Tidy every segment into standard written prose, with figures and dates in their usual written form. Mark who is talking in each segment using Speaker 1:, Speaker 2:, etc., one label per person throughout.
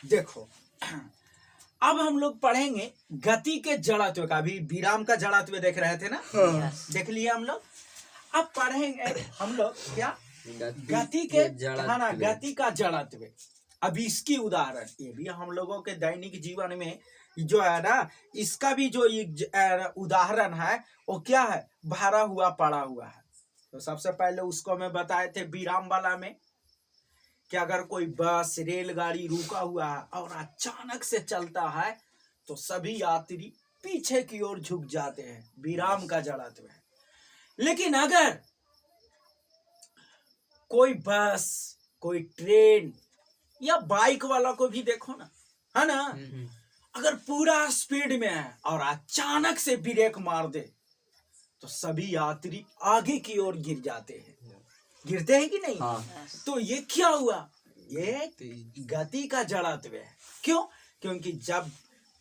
Speaker 1: देखो अब हम लोग पढ़ेंगे गति के जड़त्व का। अभी विराम का जड़त्व देख रहे थे ना, देख लिए हम लोग। अब पढ़ेंगे हम लोग क्या गति के है ना, गति का जड़त्व। अब इसकी उदाहरण ये भी हम लोगों के दैनिक जीवन में जो है ना, इसका भी जो उदाहरण है वो क्या है, भरा हुआ पड़ा हुआ है। तो सबसे पहले उसको मैं बताए थे विराम वाला में कि अगर कोई बस रेलगाड़ी रुका हुआ है और अचानक से चलता है तो सभी यात्री पीछे की ओर झुक जाते हैं, विराम का जड़त्व है। लेकिन अगर कोई बस, कोई ट्रेन या बाइक वाला को भी देखो ना, है ना, अगर पूरा स्पीड में है और अचानक से ब्रेक मार दे तो सभी यात्री आगे की ओर गिर जाते हैं। गिरते हैं कि नहीं? तो ये क्या हुआ, ये गति का जड़त्व है। क्यों? क्योंकि जब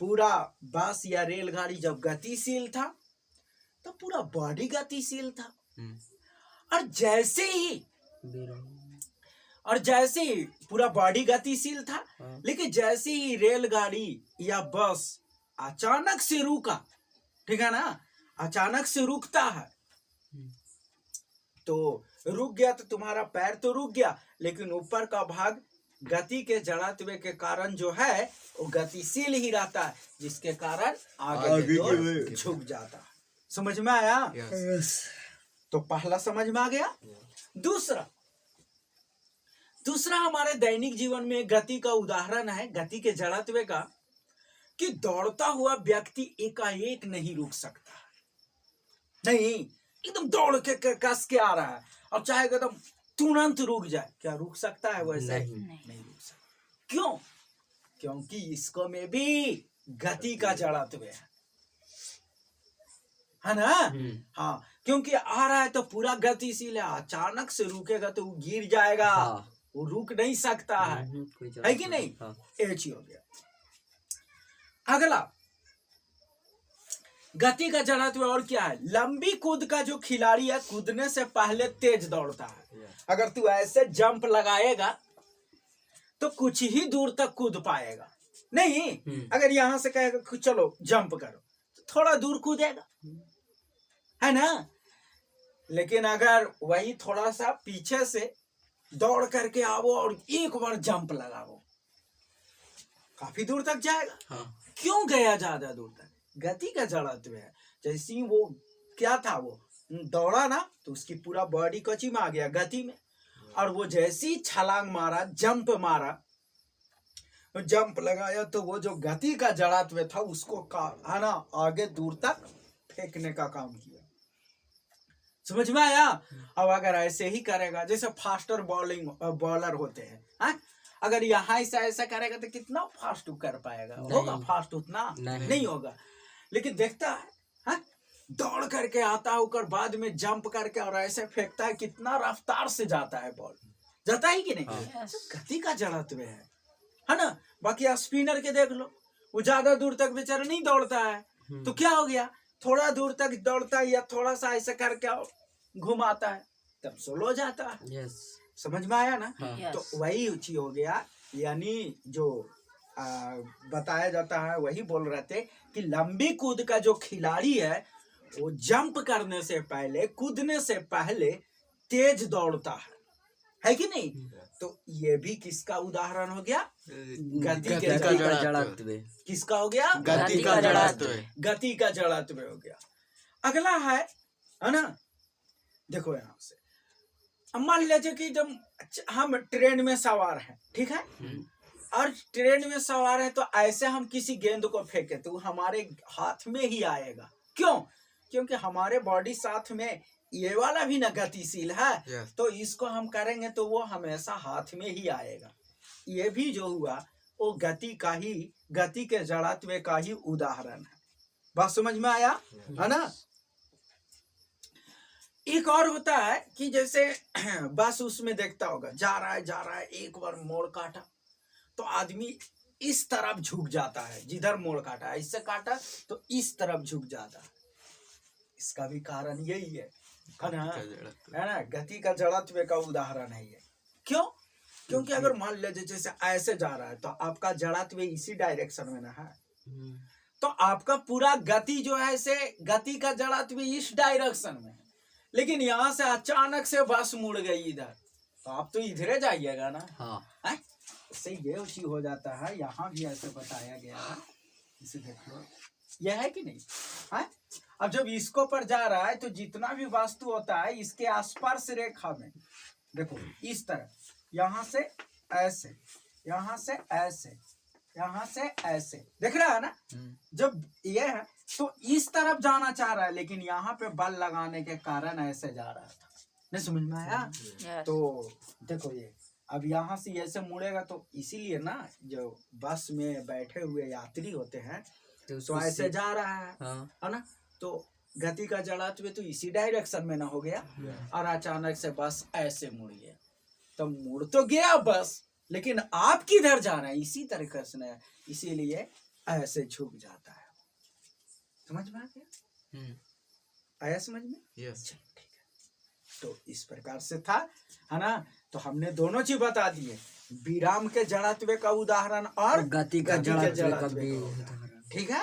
Speaker 1: पूरा बस या रेलगाड़ी जब गतिशील था तो पूरा बॉडी गतिशील था, और जैसे ही पूरा बॉडी गतिशील था, लेकिन जैसे ही रेलगाड़ी या बस अचानक से रुका, ठीक है ना, अचानक से रुकता है तो रुक गया तो तुम्हारा पैर तो रुक गया, लेकिन ऊपर का भाग गति के जड़त्व के कारण जो है वो गतिशील ही रहता है, जिसके कारण आगे की ओर झुक जाता है। समझ में आया? तो पहला समझ में आ गया। दूसरा हमारे दैनिक जीवन में गति का उदाहरण है, गति के जड़त्व का, कि दौड़ता हुआ व्यक्ति एकाएक नहीं रुक सकता। नहीं, एकदम दौड़ के कस के आ रहा है और चाहे एकदम तुरंत रुक जाए, क्या रुक सकता है? वैसे नहीं रुक सकता। क्यों? क्योंकि इसको में भी गति का जड़त्व है ना। हाँ, क्योंकि आ रहा है तो पूरा गतिशील है, अचानक से रुकेगा तो वो गिर जाएगा। वो रुक नहीं सकता है कि नहीं? एक ही हो गया। अगला गति का जड़त्व और क्या है, लंबी कूद का जो खिलाड़ी है कूदने से पहले तेज दौड़ता है। अगर तू ऐसे जंप लगाएगा तो कुछ ही दूर तक कूद पाएगा नहीं। अगर यहां से कहेगा चलो जंप करो तो थोड़ा दूर कूदेगा, है ना। लेकिन अगर वही थोड़ा सा पीछे से दौड़ करके आओ और एक बार जंप लगाओ, काफी दूर तक जाएगा। क्यों गया ज्यादा दूर तक? गति का जड़त्व है। जैसे वो क्या था, वो दौड़ा ना तो उसकी पूरा बॉडी कच्ची में आ गया गति में, और वो जैसी छलांग मारा, जंप मारा, जंप लगाया तो वो जो गति का जड़त्व था उसको है ना आगे दूर तक फेंकने का काम किया। समझ में आया? अब अगर ऐसे ही करेगा, जैसे फास्टर बॉलर होते हैं, अगर यहाँ ऐसा करेगा तो कितना फास्ट कर पाएगा? होगा फास्ट? उतना नहीं होगा। लेकिन देखता है दौड़ करके आता है, ऊपर बाद में जंप करके और ऐसे फेंकता है, कितना रफ्तार से जाता है बॉल, जाता है कि नहीं? गति का जड़त्व है ना। बाकी स्पिनर के देख लो, वो ज्यादा दूर तक बेचारा नहीं दौड़ता है, तो क्या हो गया, थोड़ा दूर तक दौड़ता है या थोड़ा सा ऐसे करके घुमाता है तब स्लो जाता है। समझ में आया ना? तो वही चीज हो गया। यानी जो बताया जाता है वही बोल रहे थे कि लंबी कूद का जो खिलाड़ी है वो जंप करने से पहले, कूदने से पहले तेज दौड़ता है कि नहीं? तो ये भी किसका उदाहरण हो गया? गति के जड़त्व। किसका हो गया? गति का जड़त्व। गति का जड़त्व हो गया। अगला है ना, देखो यहाँ से मान लीजिए कि जब हम ट्रेन में सवार हैं, ठीक है, और ट्रेन में सवार है तो ऐसे हम किसी गेंद को फेंके तो हमारे हाथ में ही आएगा। क्यों? क्योंकि हमारे बॉडी साथ में ये वाला भी ना गतिशील है, तो इसको हम करेंगे तो वो हमेशा हाथ में ही आएगा। ये भी जो हुआ वो गति के जड़त्व का ही उदाहरण है। बात समझ में आया है ना? एक और होता है कि जैसे बस उसमें देखता होगा, जा रहा है, एक बार मोड़ काटा तो आदमी इस तरफ झुक जाता है, जिधर मोड़ काटा इससे काटा तो इस तरफ झुक जाता है। इसका भी कारण यही है ना, गति का जड़त्व का उदाहरण है ये। क्यों? क्योंकि अगर मान लीजिए जैसे ऐसे जा रहा है तो आपका जड़त्व इसी डायरेक्शन में ना है, तो आपका पूरा गति जो है से गति का जड़त्व इस डायरेक्शन में है, लेकिन यहाँ से अचानक से बस मुड़ गई इधर, तो आप तो इधरे जाइएगा ना। हाँ, इससे ये चीज हो जाता है। यहाँ भी ऐसे बताया गया है, इसे देख लो, यह है कि नहीं है। अब जब इसको पर जा रहा है तो जितना भी वस्तु होता है इसके आसपास रेखा में देखो इस तरह, यहाँ से ऐसे, यहाँ से ऐसे, यहाँ से ऐसे, देख रहा है ना। जब ये है तो इस तरफ जाना चाह रहा है, लेकिन यहाँ पे बल लगाने के कारण ऐसे जा रहा था। नहीं समझ में आया? तो देखो ये अब यहाँ से ऐसे मुड़ेगा, तो इसीलिए ना जो बस में बैठे हुए यात्री होते हैं तो ऐसे जा रहा है ना, तो गति का जड़त्व तो इसी डायरेक्शन में ना हो गया, और अचानक से बस ऐसे मुड़ गया। तो मुड़ तो गया बस, लेकिन आप किधर जा रहे हैं इसी तरीके से ना, इसीलिए ऐसे झुक जाता है। समझ में आ गया? आया समझ में?
Speaker 2: यस।
Speaker 1: ठीक है, तो इस प्रकार से था, है ना। तो हमने दोनों चीज बता दिए, विराम के जड़त्व का उदाहरण और
Speaker 3: गति का जड़त्व का भी
Speaker 1: उदाहरण। ठीक है।